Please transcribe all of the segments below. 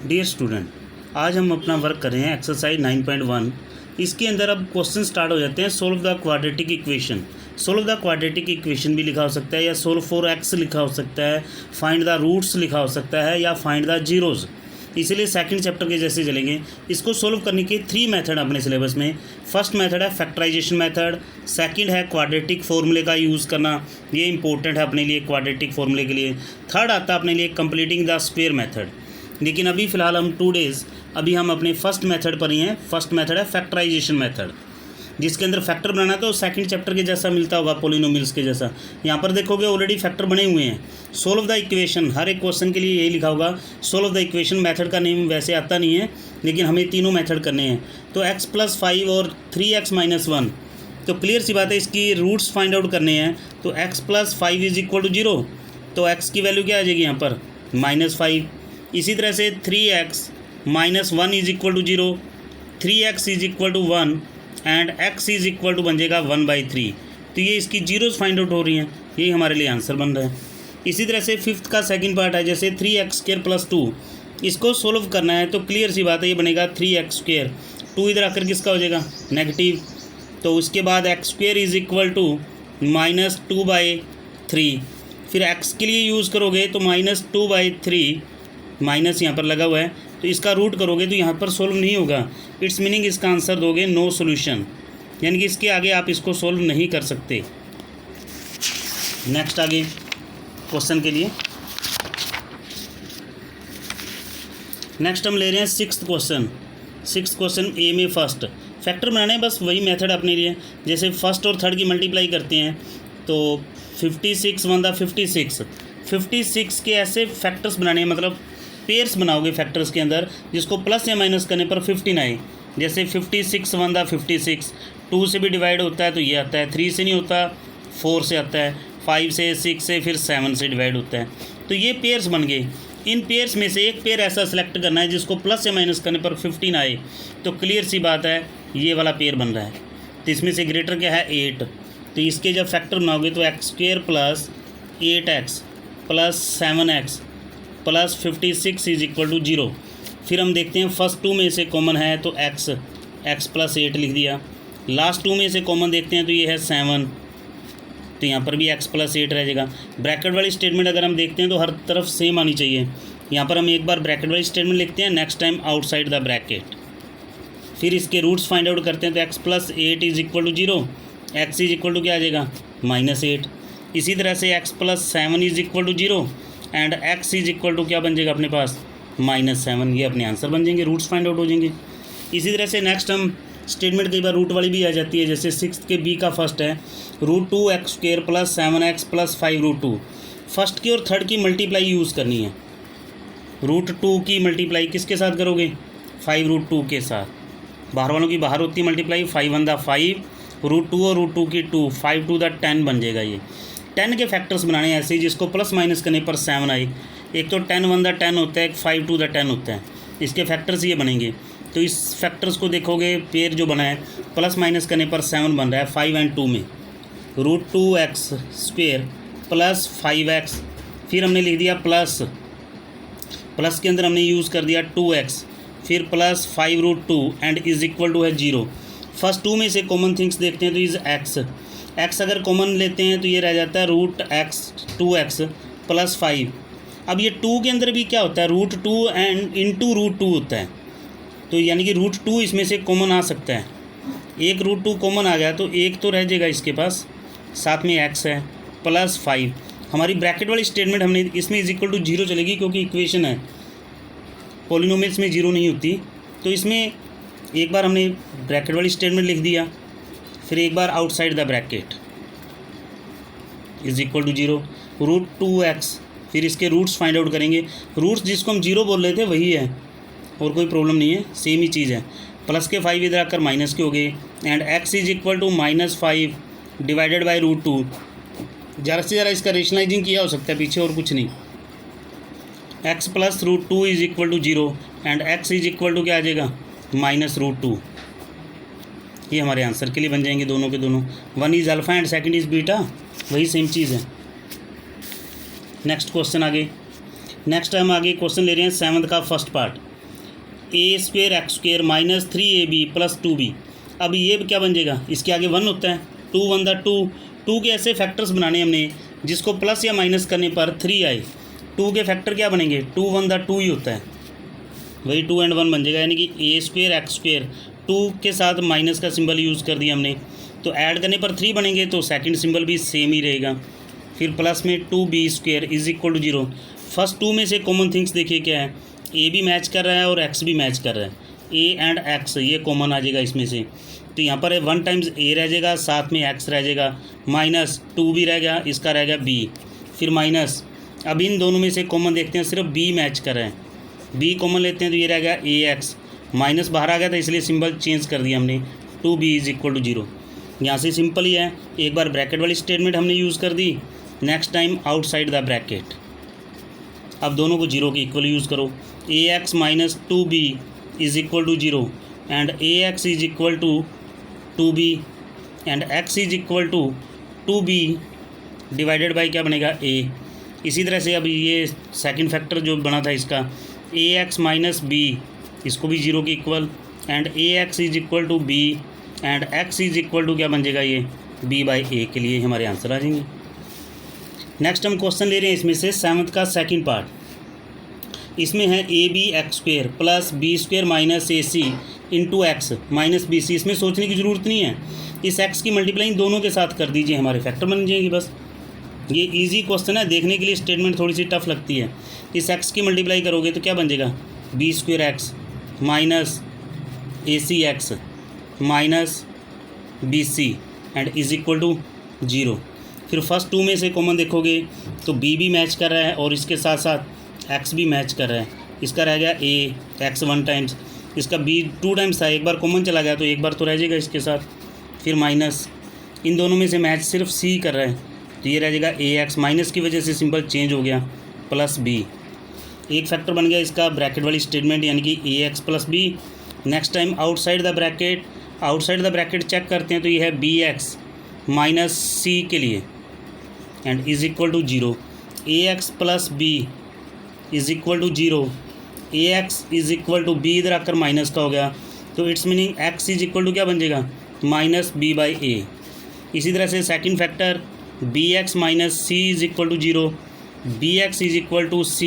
Dear student, आज हम अपना वर्क कर रहे हैं एक्सरसाइज 9.1। इसके अंदर अब क्वेश्चन स्टार्ट हो जाते हैं। Solve the quadratic equation. Solve the quadratic equation भी लिखा हो सकता है, या सोल्व फॉर एक्स लिखा हो सकता है, फाइंड द रूट्स लिखा हो सकता है, या फाइंड द जीरोज़। इसीलिए सेकंड चैप्टर के जैसे चलेंगे। इसको सोल्व करने के 3 मेथड अपने सिलेबस में। फर्स्ट मेथड है फैक्टराइजेशन मेथड, सेकंड है क्वाड्रेटिक फॉर्मूले का यूज़ करना, ये इंपॉर्टेंट है अपने लिए क्वाड्रेटिक फॉर्मूले के लिए। थर्ड आता है अपने लिए कंप्लीटिंग द स्क्वायर मेथड। लेकिन अभी फ़िलहाल हम 2 डेज़ अभी हम अपने फर्स्ट मेथड पर ही हैं। फर्स्ट मेथड है फैक्टराइजेशन मेथड, जिसके अंदर फैक्टर बनाना तो सेकंड चैप्टर के जैसा मिलता होगा, पोलिनोमियल्स के जैसा। यहाँ पर देखोगे ऑलरेडी फैक्टर बने हुए हैं। सोल्व द इक्वेशन, हर एक क्वेश्चन के लिए यही लिखा होगा सोल्व द इक्वेशन। मेथड का नेम वैसे आता नहीं है, लेकिन हमें तीनों मेथड करने हैं। तो x+5 और 3x - 1, तो क्लियर सी बात है इसकी रूट्स फाइंड आउट करने हैं। तो x+5 = 0, तो x की वैल्यू क्या आ जाएगी यहाँ पर -5। इसी तरह से 3x - 1 = 0, 3x = 1 एंड x बन जाएगा 1/3। तो ये इसकी जीरोज़ फाइंड आउट हो रही हैं, यही हमारे लिए आंसर बन रहा है। इसी तरह से फिफ्थ का सेकंड पार्ट है, जैसे 3x² + 2, इसको सोल्व करना है। तो क्लियर सी बात है ये बनेगा 3x²। 2 इधर आकर किसका हो जाएगा नेगेटिव। तो उसके बाद x² = -2/3। फिर x के लिए यूज़ करोगे तो -2/3, माइनस यहाँ पर लगा हुआ है, तो इसका रूट करोगे तो यहाँ पर सोल्व नहीं होगा। इट्स मीनिंग इसका आंसर दोगे नो सॉल्यूशन, यानी कि इसके आगे आप इसको सोल्व नहीं कर सकते। नेक्स्ट आगे क्वेश्चन के लिए नेक्स्ट हम ले रहे हैं सिक्स्थ क्वेश्चन ए में फर्स्ट फैक्टर बनाने हैं। बस वही मेथड अपने लिए, जैसे फर्स्ट और थर्ड की मल्टीप्लाई करते हैं तो 56 × 56 के ऐसे फैक्टर्स बनाने हैं, मतलब पेयर्स बनाओगे फैक्टर्स के अंदर, जिसको प्लस या माइनस करने पर 15 आए। जैसे 56 × 56, 2 से भी डिवाइड होता है तो ये आता है, 3 से नहीं होता 4 से आता है, 5 से, 6 से, फिर 7 से डिवाइड होता है। तो ये पेयर्स बन गए। इन पेयर्स में से एक पेयर ऐसा सेलेक्ट करना है जिसको प्लस या माइनस करने पर 15 आए। तो क्लियर सी बात है ये वाला पेयर बन रहा है। तो इसमें से ग्रेटर क्या है 8। तो इसके जब फैक्टर बनाओगे तो x² + 8x + 7x + 56 = 0। फिर हम देखते हैं फर्स्ट 2 में से कॉमन है तो x + 8 लिख दिया। लास्ट 2 में से कॉमन देखते हैं तो ये है 7, तो यहाँ पर भी x + 8 रह जाएगा। ब्रैकेट वाली स्टेटमेंट अगर हम देखते हैं तो हर तरफ सेम आनी चाहिए। यहाँ पर हम एक बार ब्रैकेट वाली स्टेटमेंट लिखते हैं, next time outside the bracket. फिर इसके रूट्स फाइंड आउट करते हैं तो x + 8 = 0, x क्या आ जाएगा -8। इसी तरह से x + 7 = 0 एंड x क्या बन जाएगा अपने पास -7। ये अपने आंसर बन जाएंगे, रूट्स फाइंड आउट हो जाएंगे। इसी तरह से नेक्स्ट हम स्टेटमेंट कई बार रूट वाली भी आ जाती है, जैसे 6 के बी का फर्स्ट है √2x² + 7x + 5√2। फर्स्ट की और थर्ड की मल्टीप्लाई यूज़ करनी है। √2 की मल्टीप्लाई किसके साथ करोगे 5√2 के साथ। बाहर वालों की बाहर होती है मल्टीप्लाई, 5 × 5, √2 और √2 की 2, 5 × 10 बन जाएगा। ये 10 के फैक्टर्स बनाने ऐसे ही जिसको प्लस माइनस करने पर 7 आए। एक तो 10 × 10 होता है, एक 5 × 10 होता है। इसके फैक्टर्स ये बनेंगे। तो इस फैक्टर्स को देखोगे पेयर जो बना है प्लस माइनस करने पर 7 बन रहा है 5 और 2 में। √2x² + 5x, फिर हमने लिख दिया प्लस के अंदर हमने यूज़ कर दिया 2x, फिर प्लस 5√2 एंड = है 0। फर्स्ट 2 में से कॉमन थिंग्स देखते हैं तो इज़ x अगर कॉमन लेते हैं तो ये रह जाता है √2x + 5। अब ये 2 के अंदर भी क्या होता है √2 एंड इंटू √2 होता है, तो यानी कि √2 इसमें से कॉमन आ सकता है। एक √2 कॉमन आ गया तो एक तो रह जाएगा इसके पास, साथ में x है + 5। हमारी ब्रैकेट वाली स्टेटमेंट हमने इसमें = 0 चलेगी, क्योंकि इक्वेशन है, पॉलिनोमियल्स में 0 नहीं होती। तो इसमें एक बार हमने ब्रैकेट वाली स्टेटमेंट लिख दिया, फिर एक बार आउटसाइड द ब्रैकेट = 0 √2x। फिर इसके रूट्स फाइंड आउट करेंगे। रूट्स जिसको हम 0 बोल रहे थे वही है, और कोई प्रॉब्लम नहीं है, सेम ही चीज़ है। प्लस के 5 इधर आकर माइनस के हो गए एंड x = -5 / √2। ज़्यादा से ज़्यादा इसका रेशनलाइजिंग किया हो सकता है पीछे, और कुछ नहीं। x + √2 = 0 एंड x क्या आ जाएगा -√2। ये हमारे आंसर के लिए बन जाएंगे दोनों के दोनों। 1 is alpha and second is beta, वही सेम चीज़ है। नेक्स्ट क्वेश्चन आगे। नेक्स्ट हम आगे क्वेश्चन ले रहे हैं 7th का first part. a² minus 3ab plus 2b। अब ये क्या बन जाएगा, इसके आगे 1 होता है, 2 1 दा 2, 2 के ऐसे फैक्टर्स बनाने हमने जिसको प्लस या माइनस करने पर 3 आए। 2 के फैक्टर क्या बनेंगे, 2 1 दा 2 ही होता है, वही 2 and 1 बन जाएगा, यानी कि a²x², 2 के साथ माइनस का सिंबल यूज़ कर दिया हमने, तो ऐड करने पर 3 बनेंगे, तो सेकंड सिंबल भी सेम ही रहेगा। फिर प्लस में 2b² is equal to 0। First 2 में से कॉमन थिंग्स देखिए क्या है, a भी मैच कर रहा है और x भी मैच कर रहा है, a एंड x ये कॉमन आ जाएगा इसमें से, तो यहाँ पर 1 टाइम्स a रह जाएगा, साथ में x रह जाएगा, माइनस 2 भी रह गया, इसका रह गया b, फिर माइनस, अब इन दोनों में से कॉमन देखते हैं, सिर्फ b मैच कर रहा है, b कॉमन लेते हैं तो ये रह गया ax, माइनस बाहर आ गया था इसलिए सिंबल चेंज कर दिया हमने, 2b इज इक्वल टू 0। यहाँ से सिंपल ही है, एक बार ब्रैकेट वाली स्टेटमेंट हमने यूज़ कर दी, next time outside the bracket, अब दोनों को 0 के इक्वल यूज़ करो, ax minus 2b is equal to 0 and ax is equal to 2b and x is equal to 2b divided by क्या बनेगा a। इसी तरह से अब ये सेकंड फैक्टर जो बना था इसका ax माइनस b, इसको भी 0 के equal, and ax is equal to b and x is equal to क्या बन जाएगा, ये b बाई a के लिए हमारे आंसर आ जाएंगे। नेक्स्ट हम क्वेश्चन ले रहे हैं इसमें से 7th का सेकंड पार्ट, इसमें है ab² plus b² minus ac into x minus bc। इसमें सोचने की ज़रूरत नहीं है, इस x की मल्टीप्लाइंग दोनों के साथ कर दीजिए, हमारे फैक्टर बन जाएगी बस। ये इजी क्वेश्चन है, देखने के लिए स्टेटमेंट थोड़ी सी टफ लगती है। इस x की मल्टीप्लाई करोगे तो क्या बन जाएगा, b² minus ac minus bc and is equal to 0। फिर फर्स्ट 2 में से कॉमन देखोगे तो b भी मैच कर रहा है और इसके साथ साथ x भी मैच कर रहा है, इसका रह गया a x 1 टाइम्स, इसका b 2 टाइम्स था, एक बार कॉमन चला गया तो एक बार तो रह जाएगा इसके साथ, फिर माइनस, इन दोनों में से मैच सिर्फ c कर रहा है तो ये रह जाएगा ax, माइनस की वजह से सिंबल चेंज हो गया, प्लस b। एक फैक्टर बन गया इसका ब्रैकेट वाली स्टेटमेंट, यानी कि ax plus b। Next time outside the bracket, outside the bracket check करते हैं तो ये है bx माइनस c के लिए and is equal to 0, ax plus b is equal to 0, ax is equal to b इधर आकर माइनस का हो गया, तो it's meaning x is equal to क्या बन जाएगा, माइनस b बाई a। इसी तरह से second factor bx minus c is equal to 0, bx is equal to c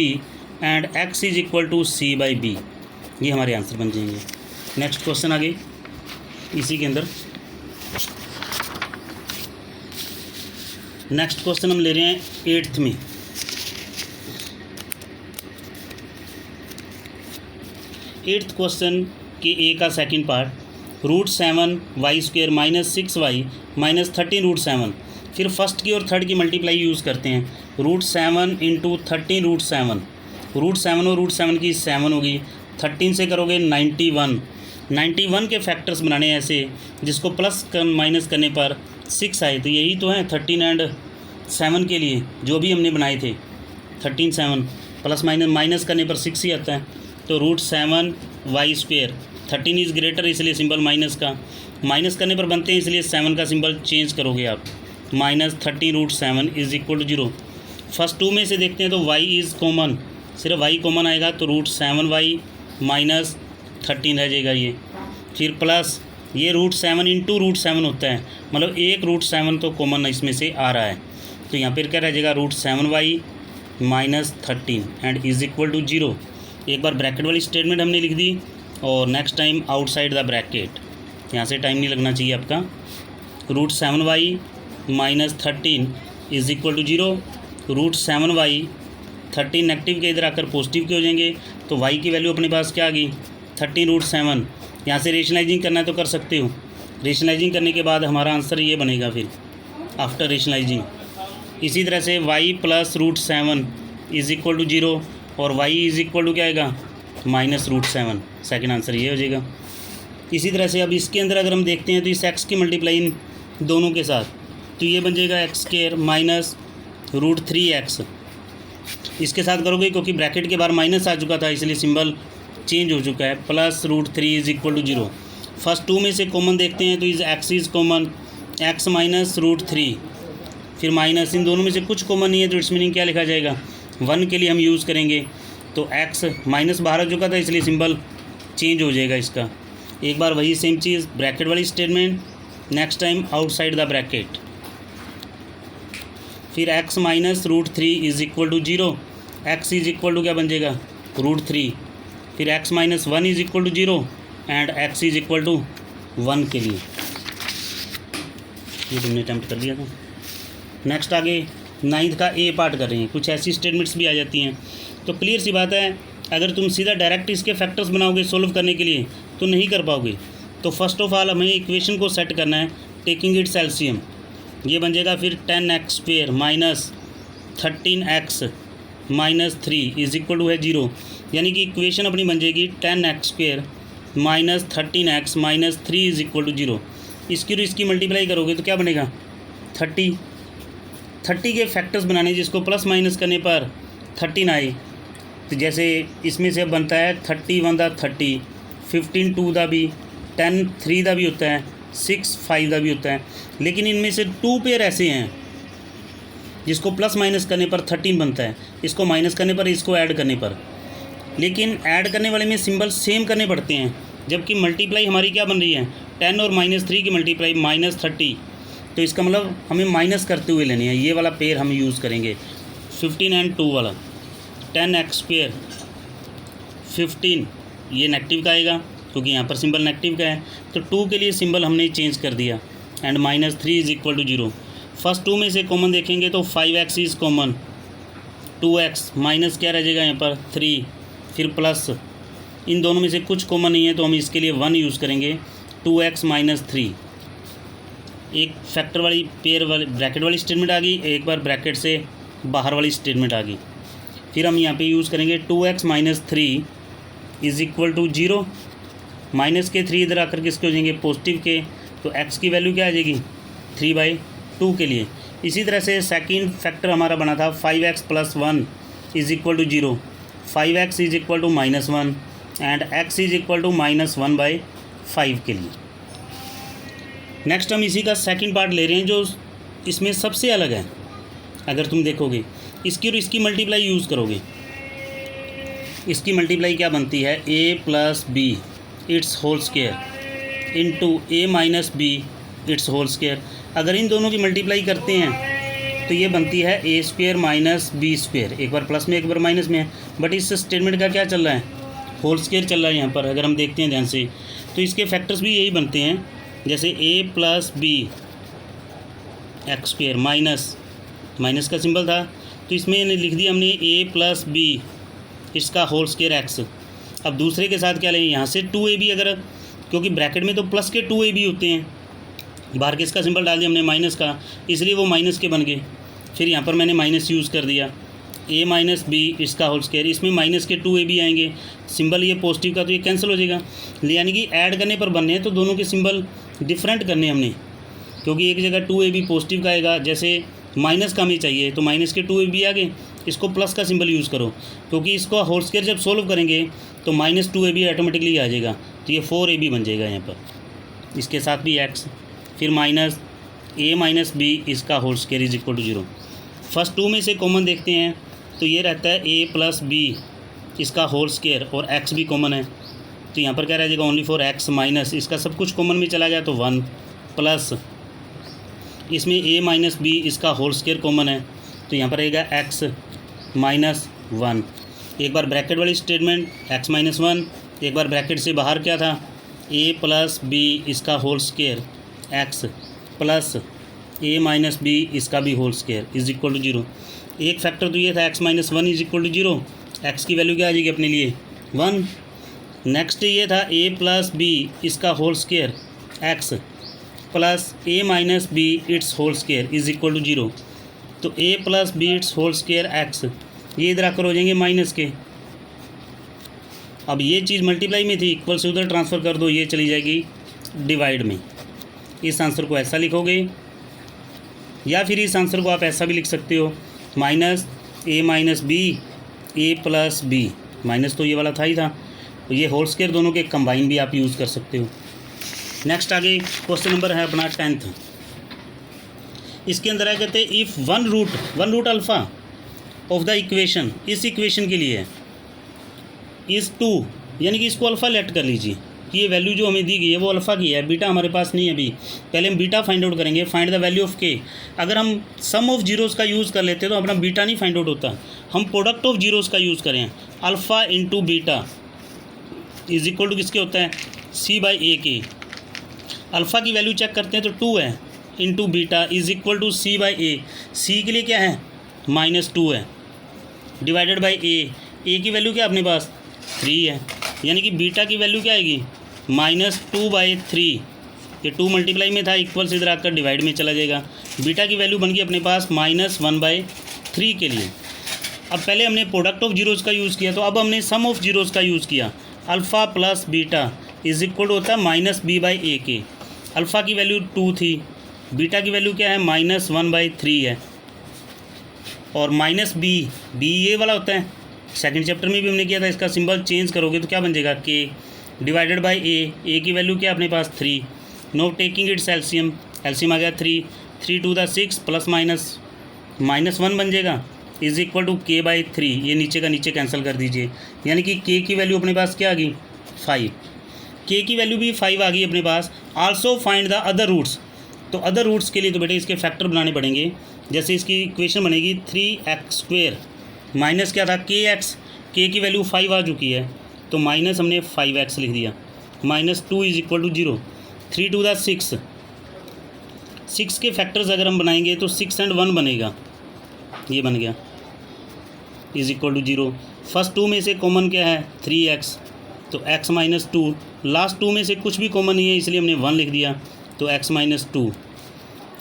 and x is equal to c by b, ये हमारे answer बन जाएंगे। नेक्स्ट क्वेश्चन आगे इसी के अंदर, नेक्स्ट क्वेश्चन हम ले रहे हैं 8th में। 8th क्वेश्चन के a का second part, √7y² minus 6y minus 13√7। फिर फर्स्ट की और थर्ड की मल्टीप्लाई यूज़ करते हैं, √7 इंटू 13√7, √7 और √7 की 7 होगी, 13 से करोगे 91, 91 के फैक्टर्स बनाने ऐसे जिसको प्लस माइनस करने पर 6 आए, तो यही तो है 13 एंड 7 के लिए जो भी हमने बनाए थे, 13 7 प्लस माइनस करने पर 6 ही आता है, तो √7y², 13 इज़ ग्रेटर इसलिए सिंबल माइनस का, माइनस करने पर बनते हैं इसलिए 7 का सिंबल चेंज करोगे आप, minus 13√7 is equal to 0। First 2 में से देखते हैं तो y इज़ कॉमन, सिर्फ y कॉमन आएगा तो √7y माइनस 13 रह जाएगा ये, फिर प्लस ये √7 इंटू √7 होता है, मतलब एक √7 तो कॉमन इसमें से आ रहा है, तो यहाँ पर क्या रह जाएगा √7y minus 13 and is equal to 0। एक बार ब्रैकेट वाली स्टेटमेंट हमने लिख दी और next time outside the bracket, यहाँ से टाइम नहीं लगना चाहिए आपका, √7y minus 13 is equal to 0, √7y 13 negative के इधर आकर पॉजिटिव के हो जाएंगे, तो y की वैल्यू अपने पास क्या आ गई 13√7। यहाँ से रेशनलाइजिंग करना है तो कर सकते हो, रेशनलाइजिंग करने के बाद हमारा आंसर ये बनेगा फिर आफ्टर रेशनलाइजिंग। इसी तरह से y plus √7 is equal to 0 और y इज़ इक्वल टू क्या आएगा माइनस √7, सेकेंड आंसर ये हो जाएगा। इसी तरह से अब इसके अंदर अगर हम देखते हैं तो इस x की मल्टीप्लाई इन दोनों के साथ, तो ये बन जाएगा x² माइनस √3x, इसके साथ करोगे क्योंकि ब्रैकेट के बाहर माइनस आ चुका था इसलिए सिंबल चेंज हो चुका है, plus √3 is equal to 0। First 2 में से कॉमन देखते हैं तो इस x is common, x minus √3, फिर माइनस, इन दोनों में से कुछ कॉमन नहीं है तो इट्स मीनिंग क्या लिखा जाएगा 1 के लिए हम यूज़ करेंगे, तो x माइनस बाहर आ चुका था इसलिए सिंबल चेंज हो जाएगा इसका। एक बार वही सेम चीज़ ब्रैकेट वाली statement, next time outside the bracket. फिर x minus root three is equal to 0, x is equal to क्या बन जाएगा √3। फिर x minus 1 is equal to 0 and x is equal to 1 के लिए। ये तुमने अटैम्प्ट कर लिया था। नेक्स्ट आगे 9th का ए पार्ट कर रहे हैं। कुछ ऐसी स्टेटमेंट्स भी आ जाती हैं। तो क्लियर सी बात है, अगर तुम सीधा डायरेक्ट इसके फैक्टर्स बनाओगे सोल्व करने के लिए तो नहीं कर पाओगे। तो फर्स्ट ऑफ ऑल हमें इक्वेशन को सेट करना है टेकिंग इट्स एलसीएम। ये बन जाएगा फिर 10x² minus 13x minus 3 is equal to है 0। यानी कि इक्वेशन अपनी बन जाएगी 10x² minus 13x minus 3 is equal to 0। इसकी और इसकी मल्टीप्लाई करोगे तो क्या बनेगा 30 के फैक्टर्स बनाने जिसको प्लस माइनस करने पर 13 आए। तो जैसे इसमें से अब बनता है 31 दा 30, 15 2 दा भी, 10 3 दा भी होता है, 6 5 दा भी होता है। लेकिन इनमें से 2 पेयर ऐसे हैं जिसको प्लस माइनस करने पर 13 बनता है, इसको माइनस करने पर, इसको ऐड करने पर। लेकिन ऐड करने वाले में सिंबल सेम करने पड़ते हैं, जबकि मल्टीप्लाई हमारी क्या बन रही है 10 और -3 की मल्टीप्लाई -30। तो इसका मतलब हमें माइनस करते हुए लेनी है। ये वाला पेयर हम यूज़ करेंगे 15 एंड 2 वाला। 10x² 15 ये नेगेटिव का आएगा क्योंकि यहाँ पर सिंबल नेगेटिव का है। तो 2 के लिए सिंबल हमने चेंज कर दिया and -3 is equal to 0। First 2 में से कॉमन देखेंगे तो 5x is common, 2x minus क्या रह जाएगा यहाँ पर 3, फिर प्लस। इन दोनों में से कुछ कॉमन नहीं है तो हम इसके लिए 1 यूज़ करेंगे, 2x माइनस 3। एक फैक्टर वाली पेयर वाली ब्रैकेट वाली स्टेटमेंट आ गई, एक बार ब्रैकेट से बाहर वाली स्टेटमेंट आ गई। फिर हम यहाँ पे यूज़ करेंगे 2x minus 3 is equal to 0। Minus के 3 इधर आकर किसके हो जाएंगे पॉजिटिव के, तो x की वैल्यू क्या आ जाएगी 3/2 के लिए। इसी तरह से सेकंड फैक्टर हमारा बना था 5x plus 1 is equal to 0, 5x is equal to -1 and x is equal to -1/5 के लिए। नेक्स्ट हम इसी का सेकंड पार्ट ले रहे हैं जो इसमें सबसे अलग है। अगर तुम देखोगे इसकी और इसकी मल्टीप्लाई यूज़ करोगे, इसकी मल्टीप्लाई क्या बनती है a plus b its whole square into a minus b its whole square. अगर इन दोनों की मल्टीप्लाई करते हैं तो ये बनती है a² माइनस b²। एक बार प्लस में एक बार माइनस में है, बट इस स्टेटमेंट का क्या चल रहा है होल स्क्वायर चल रहा है यहाँ पर। अगर हम देखते हैं ध्यान से तो इसके फैक्टर्स भी यही बनते हैं, जैसे a plus b x² minus का सिंबल था तो इसमें लिख दिया हमने a प्लस बी इसका होल स्क्वायर x। अब दूसरे के साथ क्या लें, यहाँ से 2ab, अगर क्योंकि ब्रैकेट में तो प्लस के 2ab होते हैं, बाहर किसका सिंबल डाल दिया हमने माइनस का, इसलिए वो माइनस के बन गए। फिर यहाँ पर मैंने माइनस यूज़ कर दिया, a माइनस बी इसका होल स्क्वायर, इसमें माइनस के 2ab आएंगे, सिंबल ये पॉजिटिव का तो ये कैंसिल हो जाएगा। यानी कि ऐड करने पर बनने हैं तो दोनों के सिंबल डिफरेंट करने हमने, क्योंकि एक जगह 2ab पॉजिटिव का आएगा, जैसे माइनस का हमें चाहिए तो माइनस के 2ab आ गए, इसको प्लस का सिंबल यूज़ करो, क्योंकि इसको होल स्क्वायर जब सोल्व करेंगे तो -2ab ऑटोमेटिकली आ जाएगा, तो ये 4ab बन जाएगा यहाँ पर। इसके साथ भी x, फिर माइनस a माइनस बी इसका whole square is equal to 0। First 2 में से कॉमन देखते हैं तो ये रहता है a प्लस बी इसका होल स्क्वायर और x भी कॉमन है, तो यहाँ पर क्या रह जाएगा ओनली फॉर x माइनस इसका सब कुछ कॉमन में चला गया तो 1 प्लस इसमें a माइनस बी इसका होल स्क्वायर कॉमन है तो यहाँ पर रहेगा x माइनस 1। एक बार ब्रैकेट वाली स्टेटमेंट x माइनस 1, एक बार ब्रैकेट से बाहर क्या था a प्लस बी इसका whole square x plus a minus b इसका भी whole square is equal to 0। एक फैक्टर तो ये था x minus 1 is equal to 0, x की वैल्यू क्या आ जाएगी अपने लिए 1। नेक्स्ट ये था a प्लस बी इसका whole square x plus a minus b its whole square is equal to 0। तो a plus b its whole square x, ये इधर आकर हो जाएंगे माइनस के। अब ये चीज़ मल्टीप्लाई में थी, इक्वल से उधर ट्रांसफ़र कर दो, ये चली जाएगी डिवाइड में। इस आंसर को ऐसा लिखोगे या फिर इस आंसर को आप ऐसा भी लिख सकते हो minus a minus b a plus b, minus तो ये वाला था ही था, तो ये होल स्क्वायर दोनों के कंबाइन भी आप यूज़ कर सकते हो। नेक्स्ट आगे क्वेश्चन नंबर है अपना 10th। इसके अंदर है कहते हैं if one root alpha of the equation, इस इक्वेशन के लिए इज़ 2 यानी कि इसको अल्फ़ा लेट कर लीजिए कि ये वैल्यू जो हमें दी गई है वो अल्फ़ा की है, बीटा हमारे पास नहीं है अभी। पहले हम बीटा फाइंड आउट करेंगे, फाइंड द वैल्यू ऑफ के। अगर हम सम ऑफ जीरोज़ का यूज़ कर लेते तो अपना बीटा नहीं फाइंड आउट होता, हम प्रोडक्ट ऑफ जीरोज़ का यूज़ करें। Alpha into beta is equal to किसके होता है, सी बाई ए के। अल्फ़ा की वैल्यू चेक करते हैं तो 2 है, into beta is equal to C by A. C के लिए क्या है, -2 है, डिवाइडेड बाई ए की वैल्यू क्या अपने पास 3 है, यानी कि बीटा की वैल्यू क्या आएगी -2/3। ये 2 मल्टीप्लाई में था, इक्वल से इधर आकर डिवाइड में चला जाएगा। बीटा की वैल्यू बन गई अपने पास -1/3 के लिए। अब पहले हमने प्रोडक्ट ऑफ जीरोज़ का यूज़ किया, तो अब हमने सम ऑफ जीरोज़ का यूज़ किया। Alpha plus beta is equal होता है -b/a के। अल्फ़ा की वैल्यू 2 थी, बीटा की वैल्यू क्या है -1/3 है, और -b ये वाला होता है, सेकंड चैप्टर में भी हमने किया था। इसका सिंबल चेंज करोगे तो क्या बन जाएगा के डिवाइडेड बाई ए की वैल्यू क्या अपने पास 3। नो टेकिंग इट्स एलसीएम आ गया 3 2 6 प्लस माइनस -1 बन जाएगा इज इक्वल टू k/3। ये नीचे का नीचे कैंसिल कर दीजिए, यानी कि k की वैल्यू अपने पास क्या आ गई 5। k की वैल्यू भी 5 आ गई अपने पास। Also find the other roots. तो अदर रूट्स के लिए तो बेटे इसके फैक्टर बनाने पड़ेंगे। जैसे इसकी इक्वेशन बनेगी 3x² माइनस क्या था kx, k की वैल्यू 5 आ चुकी है तो माइनस हमने 5x लिख दिया, -2 इज इक्वल टू 0। 3 2 6, 6 के फैक्टर्स अगर हम बनाएंगे तो 6 और 1 बनेगा, ये बन गया इज इक्वल टू 0। फर्स्ट 2 में से कॉमन क्या है 3x, तो x -2। लास्ट 2 में से कुछ भी कॉमन नहीं है इसलिए हमने 1 लिख दिया, तो x -2।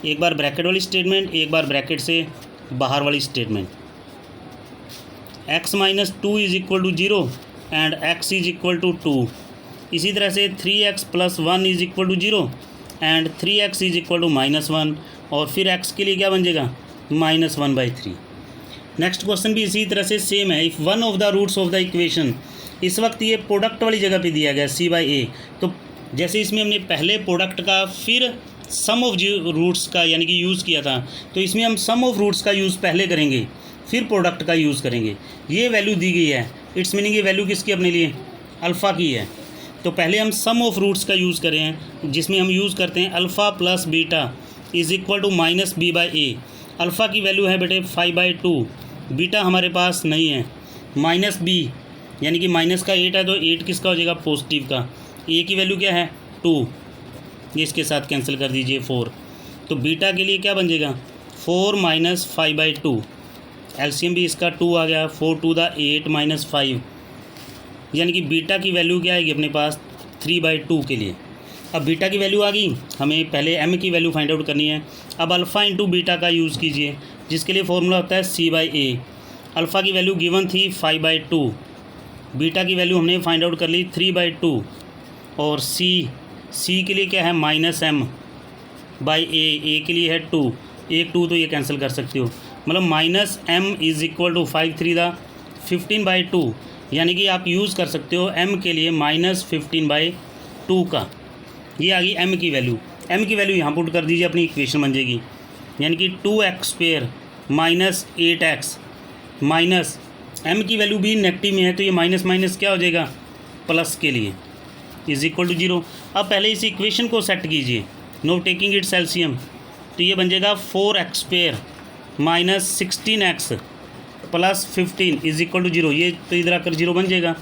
एक बार ब्रैकेट वाली स्टेटमेंट, एक बार ब्रैकेट से बाहर वाली statement. x -2 is equal to 0 and x is equal to 2। इसी तरह से 3x + 1 is equal to 0 and 3x is equal to -1, और फिर x के लिए क्या बन जाएगा -1/3। नेक्स्ट क्वेश्चन भी इसी तरह से सेम है। If one of the roots of the equation, इस वक्त ये प्रोडक्ट वाली जगह पे दिया गया c/a, तो जैसे इसमें हमने पहले प्रोडक्ट का फिर सम ऑफ रूट्स का यानी कि यूज़ किया था, तो इसमें हम सम ऑफ रूट्स का यूज़ पहले करेंगे फिर प्रोडक्ट का यूज़ करेंगे। ये वैल्यू दी गई है, इट्स मीनिंग ये वैल्यू किसकी अपने लिए अल्फ़ा की है। तो पहले हम सम ऑफ रूट्स का यूज़ करें हैं, जिसमें हम यूज़ करते हैं alpha plus beta is equal to -b/a। Alpha की वैल्यू है बेटे 5/2, बीटा हमारे पास नहीं है, -b यानी कि माइनस का 8 है तो 8 किसका हो जाएगा पॉजिटिव का। ए की वैल्यू क्या है 2, ये इसके साथ कैंसिल कर दीजिए 4। तो बीटा के लिए क्या बन जाएगा 4 - 5/2। एलसीएम भी इसका 2 आ गया, 4 2 8 -5, यानी कि बीटा की वैल्यू क्या आएगी अपने पास 3/2 के लिए। अब बीटा की वैल्यू आ गई, हमें पहले एम की वैल्यू फाइंड आउट करनी है। अब अल्फ़ा इंटू बीटा का यूज़ कीजिए, जिसके लिए फॉर्मूला होता है c/a। अल्फ़ा की वैल्यू गिवन थी 5/2, बीटा की वैल्यू हमने फाइंड आउट कर ली 3/2, और सी के लिए क्या है -m/a, के लिए है 2, 1 2 तो ये कैंसिल कर सकते हो, मतलब -m इज इक्वल टू 5 3 15/2, यानी कि आप यूज़ कर सकते हो m के लिए -15/2 का। ये आ गई m की वैल्यू। m की वैल्यू यहाँ पुट कर दीजिए, अपनी इक्वेशन बन जाएगी, यानी कि 2x² - 8x माइनस m की वैल्यू भी नेगेटिव में है तो ये माइनस माइनस क्या हो जाएगा प्लस के लिए इज इक्वल टू 0। अब पहले इस इक्वेशन को सेट कीजिए, नो टेकिंग इट्स एलसीएम, तो ये बन जाएगा 4x² - 16x + 15 is equal to 0। ये तो इधर आकर 0 बन जाएगा,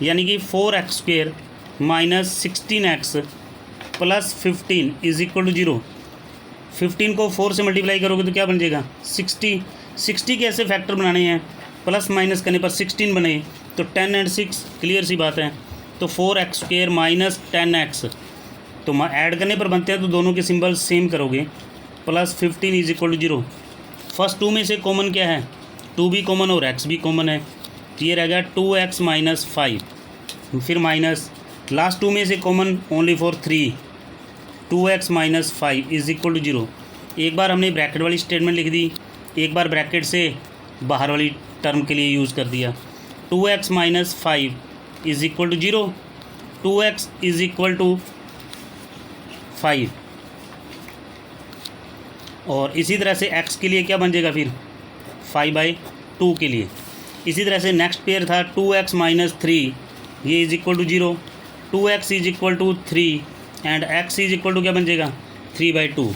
यानी कि 4x² - 16x + 15 is equal to 0। 15 को 4 से मल्टीप्लाई करोगे तो क्या बन जाएगा 60। 60 के ऐसे फैक्टर बनाने हैं, प्लस माइनस करने पर 16 बने, तो 10 और 6 क्लियर सी बात है, तो 4x² - 10x, तो ऐड करने पर बनते हैं तो दोनों के सिंबल सेम करोगे, + 15 इज इक्वल टू 0। फर्स्ट 2 में से कॉमन क्या है 2 भी कॉमन और x भी कॉमन है, तो ये रह गया 2x - 5, फिर माइनस लास्ट 2 में से common only for 3, 2x - 5 is equal to 0। एक बार हमने ब्रैकेट वाली स्टेटमेंट लिख दी, एक बार ब्रैकेट से बाहर वाली टर्म के लिए यूज़ कर दिया। 2x - 5 is equal to 0, 2x is equal to 5, और इसी तरह से x के लिए क्या बन जाएगा फिर 5/2 के लिए। इसी तरह से नेक्स्ट पेयर था 2x - 3 ये is equal to 0, 2x is equal to 3 and x is equal to क्या बन जाएगा 3/2।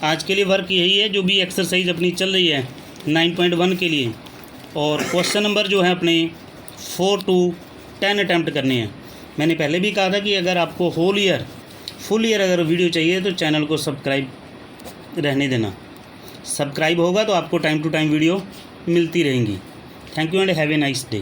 आज के लिए वर्क यही है, जो भी एक्सरसाइज अपनी चल रही है 9.1 के लिए। और क्वेश्चन नंबर जो है अपने 4 to 10 अटैम्प्ट करने हैं। मैंने पहले भी कहा था कि अगर आपको फुल ईयर अगर वीडियो चाहिए तो चैनल को सब्सक्राइब रहने देना। सब्सक्राइब होगा तो आपको टाइम टू टाइम वीडियो मिलती रहेंगी। Thank you and have a nice day.